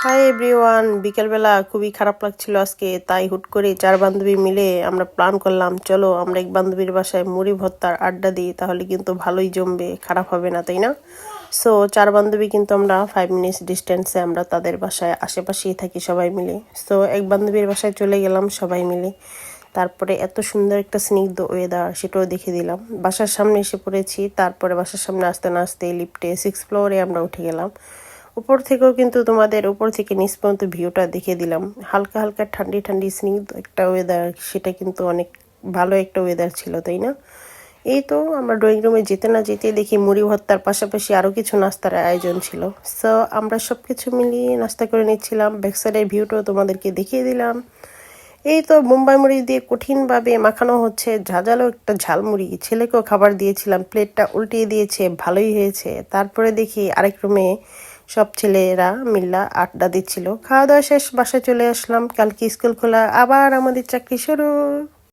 Hi everyone, বিকেলবেলা খুবই খারাপ লাগছিল আজকে, তাই হুট করে চার বান্ধবী মিলে আমরা প্ল্যান করলাম চলো আমরা এক বান্ধবীর বাসায় মুড়ি ভর্তার আড্ডা দিই, তাহলে কিন্তু ভালোই জমবে, খারাপ হবে না, তাই না? সো চার বান্ধবী কিন্তু আমরা 5 মিনিটস ডিস্টেন্সে, আমরা তাদের বাসায় আশেপাশেই থাকি সবাই মিলে। সো এক বান্ধবীর বাসায় চলে গেলাম সবাই মিলে। তারপরে এত সুন্দর একটা স্নিগ্ধ ওয়েদার, সেটাও দেখে দিলাম। বাসার সামনে এসে পড়েছি, তারপরে বাসার সামনে আসতে না আসতে লিফটে 6 ফ্লোরে আমরা উঠে গেলাম। উপর থেকেও কিন্তু তোমাদের উপর থেকে নিচ পর্যন্ত ভিউটা দেখে দিলাম। হালকা হালকা ঠান্ডি ঠান্ডি স্নিগ্ধ একটা ওয়েদার, সেটা কিন্তু অনেক ভালো একটা ওয়েদার ছিল, তাই না? এই তো আমরা ড্রয়িং রুমে যেতে না যেতে দেখি মুড়ি ভর্তার পাশাপাশি আরও কিছু নাস্তার আয়োজন ছিল। সো আমরা সব কিছু মিলিয়ে নাস্তা করে নিচ্ছিলাম। ব্যাকসাইডের ভিউটাও তোমাদেরকে দেখিয়ে দিলাম। এই তো মুম্বাই মুড়ি দিয়ে কঠিনভাবে মাখানো হচ্ছে ঝাঁঝালো একটা ঝালমুড়ি, ছেলেকেও খাবার দিয়েছিলাম, প্লেটটা উল্টিয়ে দিয়েছে, ভালোই হয়েছে। তারপরে দেখি আরেক রুমে সব ছেলেরা মিল্লা আড্ডা দিচ্ছিল। খাওয়া দাওয়া শেষ, বাসায় চলে আসলাম। কালকে স্কুল খোলা, আবার আমাদের চাকরি শুরু।